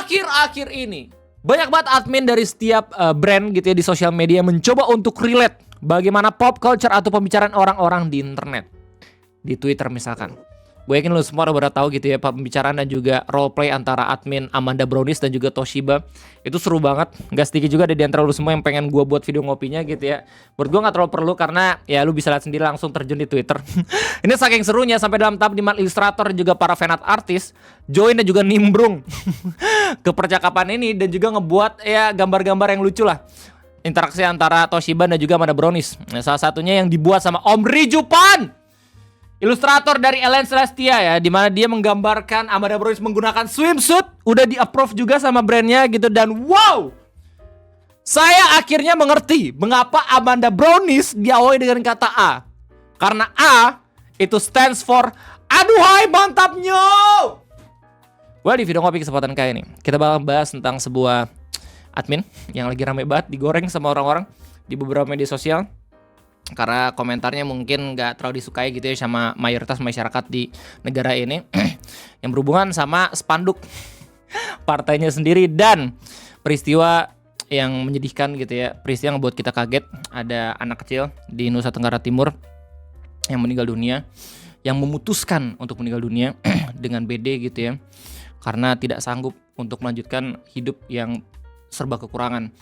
akhir-akhir ini banyak banget admin dari setiap brand gitu ya di sosial media mencoba untuk relate bagaimana pop culture atau pembicaraan orang-orang di internet. Di Twitter misalkan. Gue yakin lu semua udah tahu gitu ya pembicaraan dan juga role play antara admin Amanda Brownies dan juga Toshiba. Itu seru banget. Gak sedikit juga ada di antara lu semua yang pengen gue buat video ngopinya gitu ya. Menurut gue gak terlalu perlu karena ya lu bisa lihat sendiri langsung terjun di Twitter. Ini saking serunya sampai dalam tahap dimana ilustrator juga para fanart artis join dan juga nimbrung ke percakapan ini dan juga ngebuat ya gambar-gambar yang lucu lah. Interaksi antara Toshiba dan juga Amanda Brownies. Nah, salah satunya yang dibuat sama Om Rijupan, ilustrator dari Ellen Celestia ya, dimana dia menggambarkan Amanda Brownies menggunakan swimsuit, udah di-approve juga sama brandnya gitu. Dan wow, saya akhirnya mengerti mengapa Amanda Brownies diawali dengan kata A. Karena A itu stands for aduhai mantapnya. Well, di video ngopi kesempatan kali ini kita bakal bahas tentang sebuah admin yang lagi rame banget digoreng sama orang-orang di beberapa media sosial. Karena komentarnya mungkin gak terlalu disukai gitu ya sama mayoritas masyarakat di negara ini yang berhubungan sama spanduk partainya sendiri dan peristiwa yang menyedihkan gitu ya. Peristiwa yang membuat kita kaget, ada anak kecil di Nusa Tenggara Timur yang meninggal dunia, yang memutuskan untuk meninggal dunia dengan BD gitu ya, karena tidak sanggup untuk melanjutkan hidup yang serba kekurangan.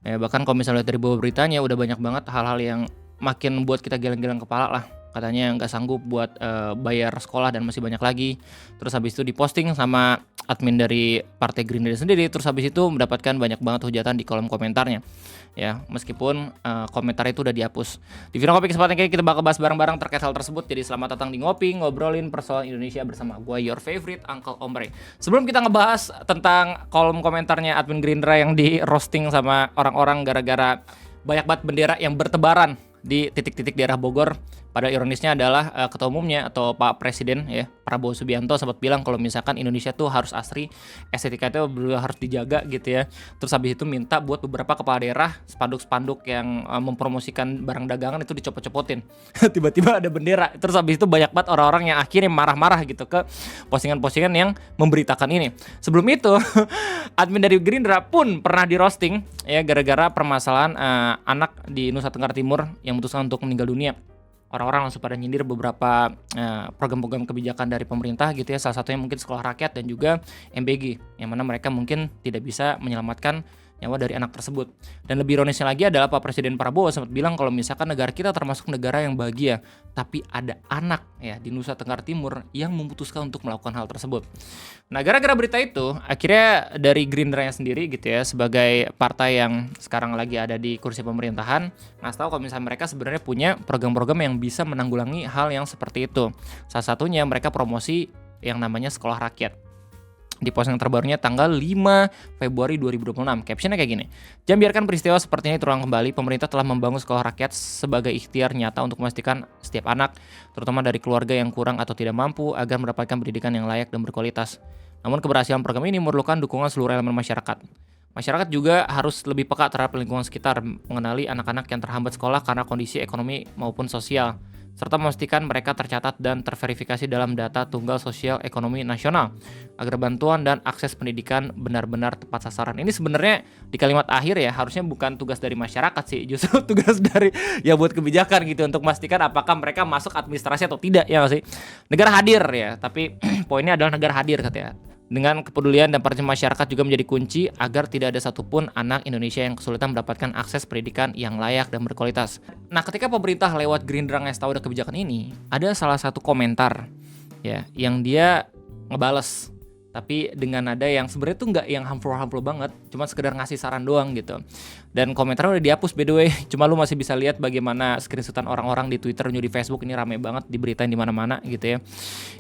Ya, bahkan kalau misalnya dari bawah beritanya udah banyak banget hal-hal yang makin buat kita geleng-geleng kepala lah. Katanya nggak sanggup buat bayar sekolah dan masih banyak lagi. Terus habis itu diposting sama admin dari Partai Gerindra sendiri. Terus habis itu mendapatkan banyak banget hujatan di kolom komentarnya. Ya, meskipun komentar itu udah dihapus. Di video ngopi kesempatan kali kita bakal bahas bareng-bareng terkait hal tersebut. Jadi selamat datang di Ngopi, ngobrolin persoalan Indonesia bersama gue, your favorite Uncle Ombre. Sebelum kita ngebahas tentang kolom komentarnya admin Gerindra yang di roasting sama orang-orang gara-gara banyak banget bendera yang bertebaran di titik-titik daerah Bogor. Pada ironisnya adalah ketua umumnya atau Pak Presiden ya, Prabowo Subianto sempat bilang kalau misalkan Indonesia tuh harus asri, estetika itu harus dijaga gitu ya. Terus habis itu minta buat beberapa kepala daerah spanduk-spanduk yang mempromosikan barang dagangan itu dicopot-copotin. Tiba-tiba ada bendera. Terus habis itu banyak banget orang-orang yang akhirnya marah-marah gitu ke postingan-postingan yang memberitakan ini. Sebelum itu admin dari Gerindra pun pernah di roasting ya gara-gara permasalahan anak di Nusa Tenggara Timur yang memutuskan untuk meninggal dunia. Orang-orang langsung pada nyindir beberapa program-program kebijakan dari pemerintah gitu ya. Salah satunya mungkin sekolah rakyat dan juga MBG, yang mana mereka mungkin tidak bisa menyelamatkan nyawa dari anak tersebut. Dan lebih ironisnya lagi adalah Pak Presiden Prabowo sempat bilang kalau misalkan negara kita termasuk negara yang bahagia, tapi ada anak ya di Nusa Tenggara Timur yang memutuskan untuk melakukan hal tersebut. Nah, gara-gara berita itu akhirnya dari Gerindranya sendiri gitu ya, sebagai partai yang sekarang lagi ada di kursi pemerintahan, ngasih tahu kalau misalnya mereka sebenarnya punya program-program yang bisa menanggulangi hal yang seperti itu. Salah satunya mereka promosi yang namanya sekolah rakyat. Di postingan terbarunya tanggal 5 Februari 2026. Captionnya kayak gini. Jangan biarkan peristiwa seperti ini terulang kembali. Pemerintah telah membangun sekolah rakyat sebagai ikhtiar nyata untuk memastikan setiap anak, terutama dari keluarga yang kurang atau tidak mampu, agar mendapatkan pendidikan yang layak dan berkualitas. Namun keberhasilan program ini memerlukan dukungan seluruh elemen masyarakat. Masyarakat juga harus lebih peka terhadap lingkungan sekitar, mengenali anak-anak yang terhambat sekolah karena kondisi ekonomi maupun sosial, serta memastikan mereka tercatat dan terverifikasi dalam data tunggal sosial ekonomi nasional agar bantuan dan akses pendidikan benar-benar tepat sasaran. Ini sebenarnya di kalimat akhir ya harusnya bukan tugas dari masyarakat sih, justru tugas dari ya buat kebijakan gitu untuk memastikan apakah mereka masuk administrasi atau tidak ya sih. Negara hadir ya, tapi poinnya adalah negara hadir katanya. Dengan kepedulian dan partisipasi masyarakat juga menjadi kunci agar tidak ada satupun anak Indonesia yang kesulitan mendapatkan akses pendidikan yang layak dan berkualitas. Nah, ketika pemerintah lewat Gerindra ngasih tahu ada kebijakan ini, ada salah satu komentar ya yang dia ngebales, tapi dengan nada yang sebenarnya tuh nggak yang harmful banget, cuma sekedar ngasih saran doang gitu. Dan komentarnya udah dihapus by the way, cuma lu masih bisa lihat bagaimana screenshotan orang-orang di Twitter, di Facebook, ini rame banget diberitain di mana-mana gitu ya.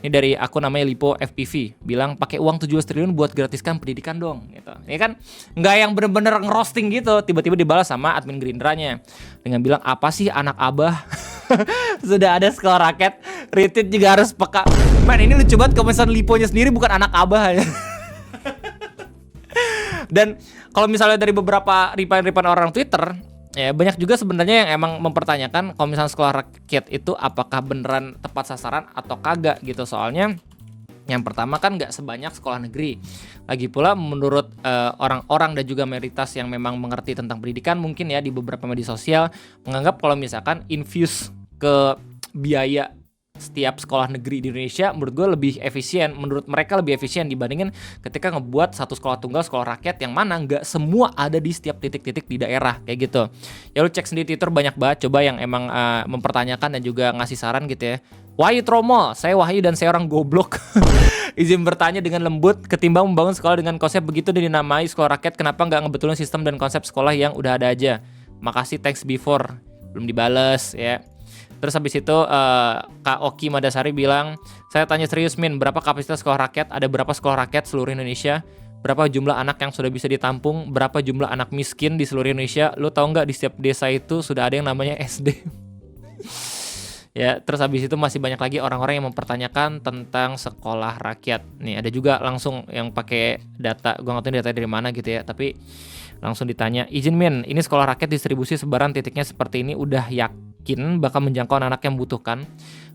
Ini dari akun namanya Lipo FPV, bilang pakai uang 17 triliun buat gratiskan pendidikan dong gitu. Ini kan nggak yang bener-bener ngerosting gitu, tiba-tiba dibalas sama admin Gerindranya dengan bilang apa sih anak abah sudah ada sekolah rakyat, retweet juga harus peka. Man, ini lucu banget komentar Liponya sendiri bukan anak abah ya. Dan kalau misalnya dari beberapa reply orang Twitter, ya banyak juga sebenarnya yang emang mempertanyakan kalau misalnya sekolah rakyat itu apakah beneran tepat sasaran atau kagak gitu. Soalnya Yang pertama kan nggak sebanyak sekolah negeri. Lagi pula menurut orang-orang dan juga mayoritas yang memang mengerti tentang pendidikan mungkin ya di beberapa media sosial menganggap kalau misalkan infuse ke biaya setiap sekolah negeri di Indonesia menurut gue lebih efisien, menurut mereka lebih efisien dibandingin ketika ngebuat satu sekolah tunggal, sekolah rakyat yang mana nggak semua ada di setiap titik-titik di daerah kayak gitu. Ya lu cek sendiri Twitter banyak banget coba yang emang mempertanyakan dan juga ngasih saran gitu ya. Wahyu Tromo, saya Wahyu dan saya orang goblok. Izin bertanya dengan lembut, ketimbang membangun sekolah dengan konsep begitu dan dinamai sekolah rakyat, kenapa nggak ngebetulin sistem dan konsep sekolah yang udah ada aja? Makasih, thanks before. Belum dibales ya. Terus habis itu Kak Oki Madasari bilang, saya tanya serius Min, berapa kapasitas sekolah rakyat? Ada berapa sekolah rakyat seluruh Indonesia? Berapa jumlah anak yang sudah bisa ditampung? Berapa jumlah anak miskin di seluruh Indonesia? Lu tahu nggak di setiap desa itu sudah ada yang namanya SD? Ya, terus habis itu masih banyak lagi orang-orang yang mempertanyakan tentang sekolah rakyat. Nih ada juga langsung yang pakai data, gua nggak tahu data dari mana gitu ya, tapi langsung ditanya, izin Min, ini sekolah rakyat distribusi sebaran titiknya seperti ini udah yakin bakal menjangkau anak yang membutuhkan?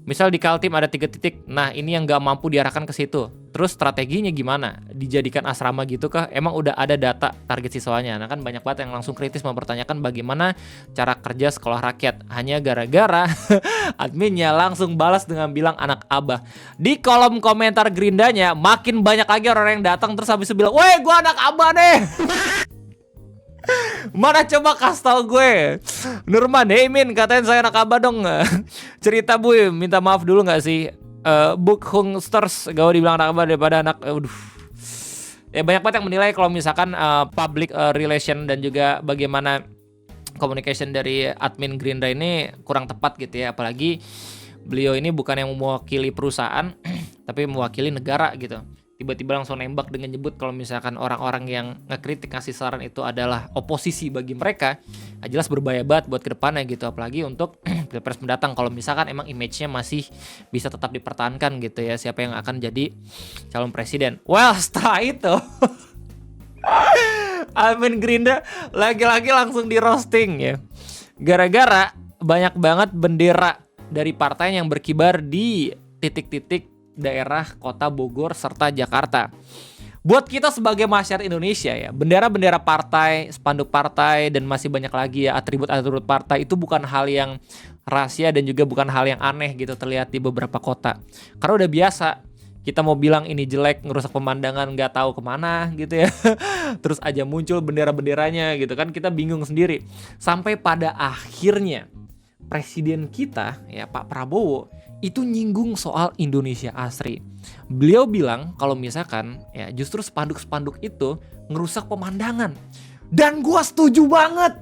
Misal di Kaltim ada 3 titik, nah ini yang nggak mampu diarahkan ke situ. Terus strateginya gimana? Dijadikan asrama gitu kah? Emang udah ada data target siswanya? Nah kan banyak banget yang langsung kritis mempertanyakan bagaimana cara kerja sekolah rakyat. Hanya gara-gara adminnya langsung balas dengan bilang anak abah. Di kolom komentar Gerindanya makin banyak lagi orang yang datang terus habis itu bilang, woi gua anak abah nih. Mana coba kasih tau gue. Nurman, hey Min, katain saya anak abah dong. Cerita Bu, minta maaf dulu gak sih? Book Hungsters gak dibilang anak abah daripada anak ya banyak banget yang menilai kalau misalkan public relation dan juga bagaimana communication dari admin Gerindra ini kurang tepat gitu ya. Apalagi beliau ini bukan yang mewakili perusahaan tapi mewakili negara gitu. Tiba-tiba langsung nembak dengan nyebut kalau misalkan orang-orang yang ngekritik ngasih saran itu adalah oposisi bagi mereka, jelas berbahaya banget buat kedepannya gitu, apalagi untuk pilpres mendatang kalau misalkan emang image-nya masih bisa tetap dipertahankan gitu ya, siapa yang akan jadi calon presiden. Well, setelah itu admin Gerindra lagi-lagi langsung di roasting ya, gara-gara banyak banget bendera dari partai yang berkibar di titik-titik daerah kota Bogor serta Jakarta. Buat kita sebagai masyarakat Indonesia ya, bendera-bendera partai, spanduk partai dan masih banyak lagi ya atribut-atribut partai itu bukan hal yang rahasia dan juga bukan hal yang aneh gitu terlihat di beberapa kota. Karena udah biasa kita mau bilang ini jelek, ngerusak pemandangan, nggak tahu kemana gitu ya. Terus aja muncul bendera-benderanya gitu kan, kita bingung sendiri. Sampai pada akhirnya presiden kita ya Pak Prabowo itu nyinggung soal Indonesia Asri. Beliau bilang kalau misalkan ya justru spanduk-spanduk itu ngerusak pemandangan. Dan gua setuju banget.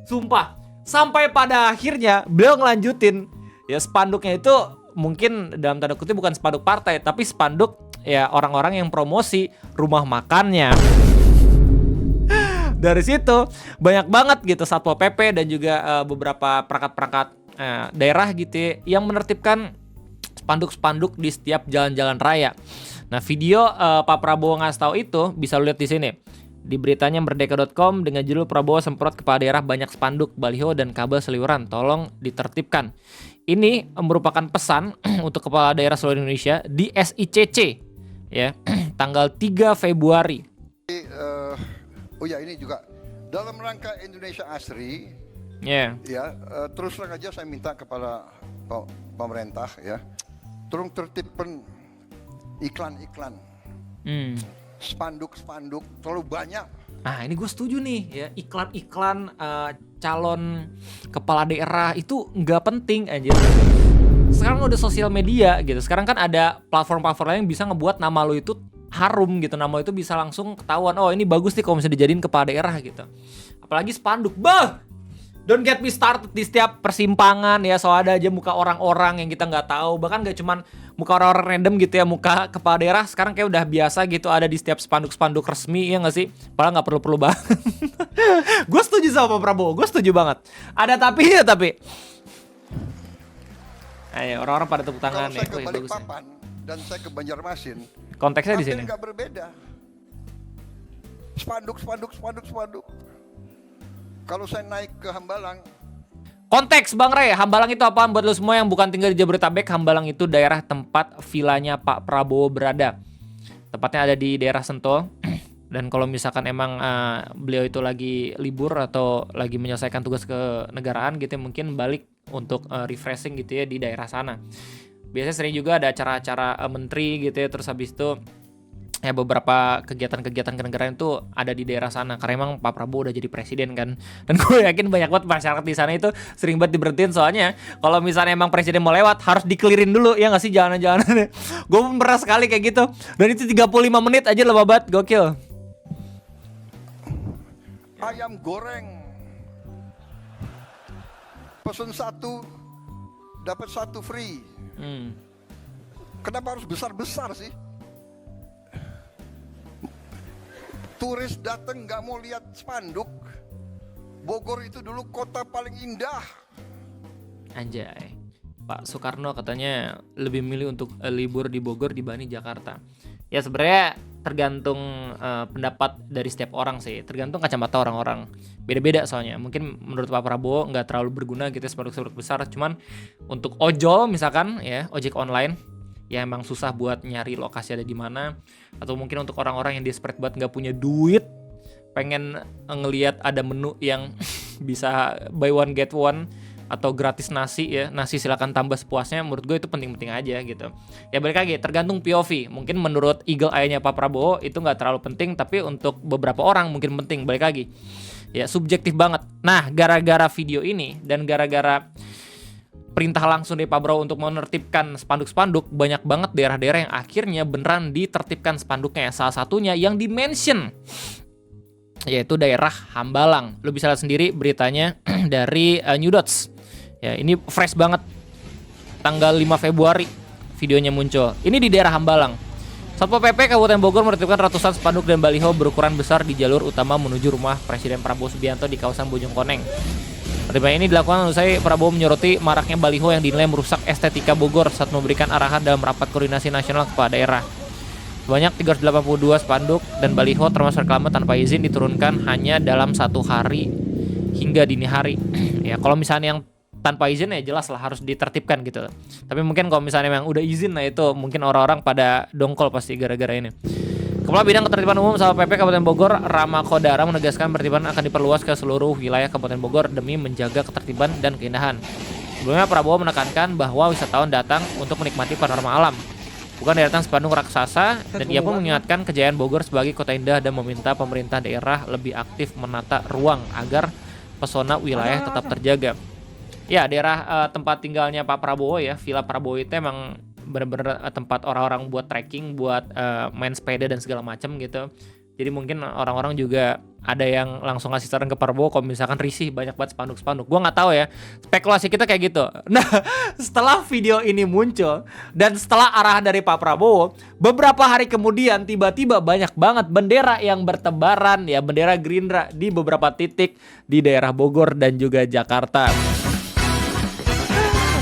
Sumpah. Sampai pada akhirnya beliau ngelanjutin ya spanduknya itu mungkin dalam tanda kutip bukan spanduk partai tapi spanduk ya orang-orang yang promosi rumah makannya. Dari situ banyak banget gitu Satpol PP dan juga beberapa perangkat-perangkat daerah gitu ya, yang menertibkan spanduk-spanduk di setiap jalan-jalan raya. Nah, video Pak Prabowo ngasih tahu itu bisa lu lihat di sini. Di beritanya merdeka.com dengan judul Prabowo semprot kepala daerah banyak spanduk, baliho dan kabel seliweran, tolong ditertibkan. Ini merupakan pesan untuk kepala daerah seluruh Indonesia di SICC ya, tanggal 3 Februari. Oh ya, ini juga dalam rangka Indonesia Asri. Ya. Terus terang aja saya minta kepada pemerintah ya, tolong tertibkan iklan-iklan, spanduk-spanduk terlalu banyak. Nah ini gue setuju nih ya, iklan-iklan calon kepala daerah itu nggak penting aja. Sekarang udah sosial media gitu, sekarang kan ada platform-platform lain yang bisa ngebuat nama lo itu harum gitu, nama itu bisa langsung ketahuan, oh ini bagus nih kalau misalnya dijadiin kepala daerah gitu. Apalagi spanduk, don't get me started di setiap persimpangan ya, so ada aja muka orang-orang yang kita nggak tahu, bahkan nggak cuman muka orang-orang random gitu ya, muka kepala daerah sekarang kayak udah biasa gitu ada di setiap spanduk-spanduk resmi ya nggak sih, padahal nggak perlu-perlu banget. Gue setuju sama Pak Prabowo, gue setuju banget. Ada tapi. Ayo orang-orang pada tepuk tangan. Kalau saya ke Balikpapan dan saya ke Banjarmasin, konteksnya di sini. Nggak berbeda. Spanduk. Kalau saya naik ke Hambalang, Konteks Bang Ray, Hambalang itu apa? Buat lo semua yang bukan tinggal di Jabodetabek, Hambalang itu daerah tempat vilanya Pak Prabowo berada. Tepatnya ada di daerah Sentul. Dan kalau misalkan emang beliau itu lagi libur atau lagi menyelesaikan tugas kenegaraan gitu ya, mungkin balik untuk refreshing gitu ya di daerah sana. Biasanya sering juga ada acara-acara menteri gitu ya, terus habis itu ya beberapa kegiatan-kegiatan kenegaraan itu ada di daerah sana karena emang Pak Prabowo udah jadi presiden kan. Dan gue yakin banyak banget masyarakat di sana itu sering banget diberhentiin, soalnya kalau misalnya emang presiden mau lewat harus dikelirin dulu ya nggak sih jalanan-jalanan. Gue pernah sekali kayak gitu, dan itu 35 menit aja lama banget, gokil. Ayam goreng pesen 1 dapat 1 free. Kenapa harus besar-besar sih? Turis datang nggak mau lihat spanduk. Bogor itu dulu kota paling indah. Anjay, Pak Soekarno katanya lebih milih untuk libur di Bogor dibanding Jakarta. Ya sebenarnya tergantung pendapat dari setiap orang sih, tergantung kacamata orang-orang. Beda-beda soalnya. Mungkin menurut Pak Prabowo nggak terlalu berguna gitu spanduk-spanduk besar. Cuman untuk ojol misalkan ya, ojek online ya emang susah buat nyari lokasi ada di mana, atau mungkin untuk orang-orang yang desperate banget nggak punya duit, pengen ngelihat ada menu yang bisa buy one get one atau gratis nasi ya, nasi silakan tambah sepuasnya, menurut gue itu penting-penting aja gitu. Ya balik lagi tergantung POV. Mungkin menurut eagle eye-nya Pak Prabowo itu nggak terlalu penting, tapi untuk beberapa orang mungkin penting. Balik lagi ya, subjektif banget. Nah, gara-gara video ini dan gara-gara perintah langsung dari Pak Prabowo untuk menertibkan spanduk-spanduk, banyak banget daerah-daerah yang akhirnya beneran ditertibkan spanduknya. Salah satunya yang di-mention yaitu daerah Hambalang. Lu bisa lihat sendiri beritanya dari New Dots. Ya, ini fresh banget. Tanggal 5 Februari videonya muncul. Ini di daerah Hambalang. Satpol PP Kabupaten Bogor menertibkan ratusan spanduk dan baliho berukuran besar di jalur utama menuju rumah Presiden Prabowo Subianto di kawasan Bojongkoneng. Pertimbangan ini dilakukan usai Prabowo menyoroti maraknya baliho yang dinilai merusak estetika Bogor saat memberikan arahan dalam rapat koordinasi nasional kepala daerah. Sebanyak 382 spanduk dan baliho termasuk reklame tanpa izin diturunkan hanya dalam 1 hari hingga dini hari. Ya kalau misalnya yang tanpa izin ya jelas lah harus ditertibkan gitu. Tapi mungkin kalau misalnya memang udah izin, nah itu mungkin orang-orang pada dongkol pasti gara-gara ini. Kepala Bidang Ketertiban Umum Satpol PP Kabupaten Bogor, Rama Kodara, menegaskan penertiban akan diperluas ke seluruh wilayah Kabupaten Bogor demi menjaga ketertiban dan keindahan. Sebelumnya Prabowo menekankan bahwa wisatawan datang untuk menikmati panorama alam, bukan datang spanduk raksasa, dan ia pun mengingatkan kejayaan Bogor sebagai kota indah dan meminta pemerintah daerah lebih aktif menata ruang agar pesona wilayah tetap terjaga. Ya, daerah tempat tinggalnya Pak Prabowo ya, Villa Prabowo itu emang bener-bener tempat orang-orang buat trekking, buat main sepeda dan segala macam gitu. Jadi mungkin orang-orang juga ada yang langsung ngasih saran ke Prabowo kalau misalkan risih banyak banget spanduk-spanduk. Gua nggak tahu ya, spekulasi kita kayak gitu. Nah, setelah video ini muncul dan setelah arahan dari Pak Prabowo, beberapa hari kemudian tiba-tiba banyak banget bendera yang bertebaran ya, bendera Gerindra di beberapa titik di daerah Bogor dan juga Jakarta.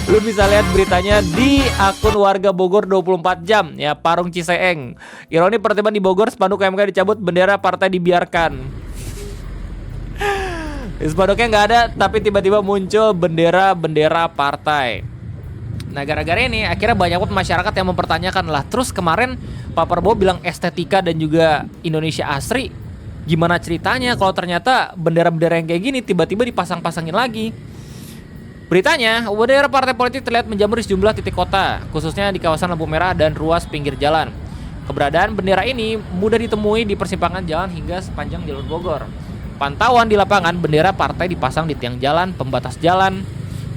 Lu bisa lihat beritanya di akun warga Bogor 24 jam ya, Parung Ciseeng. Ironi pertemuan di Bogor, spanduk MK dicabut, bendera partai dibiarkan. Spanduknya nggak ada, tapi tiba-tiba muncul bendera partai. Nah, gara-gara ini akhirnya banyak masyarakat yang mempertanyakan lah. Terus kemarin Pak Prabowo bilang estetika dan juga Indonesia asri. Gimana ceritanya kalau ternyata bendera-bendera yang kayak gini tiba-tiba dipasang-pasangin lagi? Beritanya, bendera partai politik terlihat menjamur di sejumlah titik kota, khususnya di kawasan lampu merah dan ruas pinggir jalan. Keberadaan bendera ini mudah ditemui di persimpangan jalan hingga sepanjang jalur Bogor. Pantauan di lapangan, bendera partai dipasang di tiang jalan, pembatas jalan,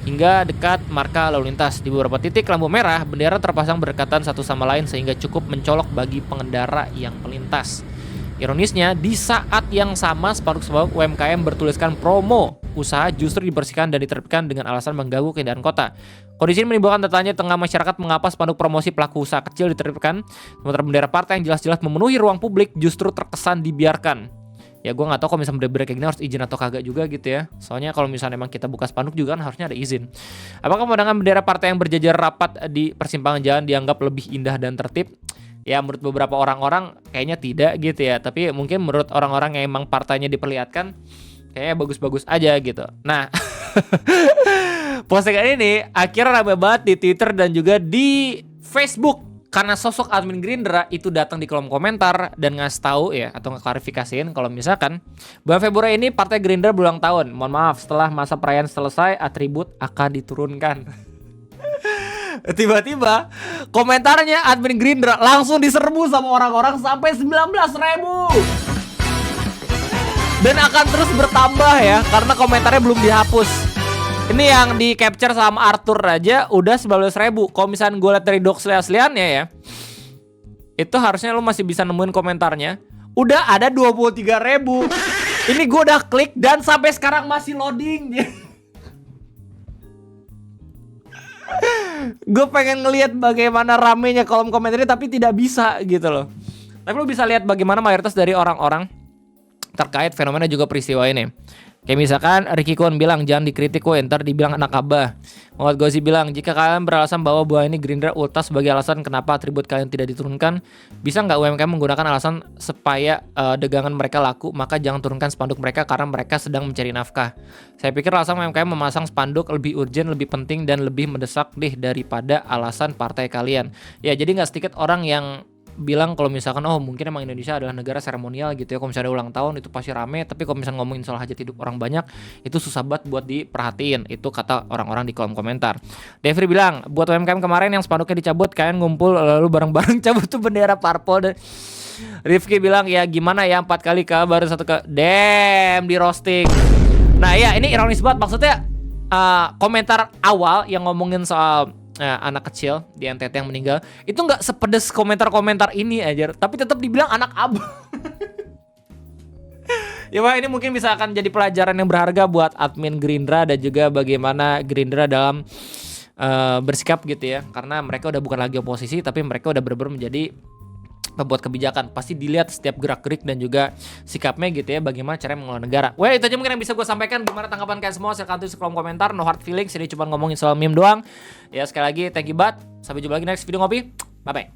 hingga dekat marka lalu lintas. Di beberapa titik lampu merah, bendera terpasang berdekatan satu sama lain sehingga cukup mencolok bagi pengendara yang melintas. Ironisnya, di saat yang sama spanduk-spanduk UMKM bertuliskan promo usaha justru dibersihkan dan ditertibkan dengan alasan mengganggu keindahan kota. Kondisi ini menimbulkan tanya tengah masyarakat mengapa spanduk promosi pelaku usaha kecil ditertibkan, sementara bendera partai yang jelas-jelas memenuhi ruang publik justru terkesan dibiarkan. Ya gue nggak tahu kalau misalnya bendera kayak gini harus izin atau kagak juga gitu ya. Soalnya kalau misalnya emang kita buka spanduk juga kan harusnya ada izin. Apakah pemandangan bendera partai yang berjajar rapat di persimpangan jalan dianggap lebih indah dan tertib? Ya menurut beberapa orang-orang kayaknya tidak gitu ya. Tapi mungkin menurut orang-orang yang emang partainya diperlihatkan kayaknya bagus-bagus aja gitu. Nah Postingan ini akhirnya rame banget di Twitter dan juga di Facebook karena sosok admin Gerindra itu datang di kolom komentar dan ngasih tahu ya atau ngeklarifikasiin kalau misalkan bulan Februari ini Partai Gerindra berulang tahun. Mohon maaf, setelah masa perayaan selesai atribut akan diturunkan. Tiba-tiba komentarnya admin Gerindra langsung diserbu sama orang-orang sampai 19.000. Dan akan terus bertambah ya karena komentarnya belum dihapus. Ini yang di capture sama Arthur aja udah 19.000. Kalau misalnya gue liat dari docs asliannya ya, itu harusnya lo masih bisa nemuin komentarnya. Udah ada 23.000. Ini gue udah klik dan sampai sekarang masih loading. Gue pengen ngelihat bagaimana ramenya kolom komentarnya tapi tidak bisa gitu loh. Tapi lo bisa lihat bagaimana mayoritas dari orang-orang terkait fenomena juga peristiwa ini. Kayak misalkan Ricky Kwon bilang jangan dikritik woy, ntar dibilang anak abah. Muhammad Ghazi bilang jika kalian beralasan bahwa buah ini Gerindra ultas sebagai alasan kenapa atribut kalian tidak diturunkan, bisa nggak UMKM menggunakan alasan supaya dagangan mereka laku, maka jangan turunkan spanduk mereka karena mereka sedang mencari nafkah. Saya pikir alasan UMKM memasang spanduk lebih urgent, lebih penting dan lebih mendesak deh daripada alasan partai kalian. Ya jadi nggak sedikit orang yang bilang kalau misalkan oh mungkin emang Indonesia adalah negara seremonial gitu ya, kalau misalnya ada ulang tahun itu pasti rame, tapi kalau misalnya ngomongin soal hajat hidup orang banyak itu susah banget buat diperhatiin. Itu kata orang-orang di kolom komentar. Devri bilang buat UMKM kemarin yang spanduknya dicabut kalian ngumpul lalu bareng-bareng cabut tuh bendera parpol. Dan Rifki bilang ya gimana ya 4 kali baru 1 ke damn di roasting. Nah ya ini ironis banget, maksudnya komentar awal yang ngomongin soal anak kecil di NTT yang meninggal itu nggak sepedes komentar-komentar ini aja, tapi tetap dibilang anak abang. Ya Pak, ini mungkin bisa akan jadi pelajaran yang berharga buat admin Gerindra dan juga bagaimana Gerindra dalam bersikap gitu ya, karena mereka udah bukan lagi oposisi tapi mereka udah benar-benar menjadi pembuat kebijakan. Pasti dilihat setiap gerak-gerik dan juga sikapnya gitu ya, bagaimana cara mengelola negara. Well, itu aja mungkin yang bisa gue sampaikan. Gimana tanggapan kalian semua? Silahkan tulis di kolom komentar. No hard feelings, ini cuma ngomongin soal meme doang. Ya sekali lagi thank you banget. Sampai jumpa lagi next video ngopi. Bye bye.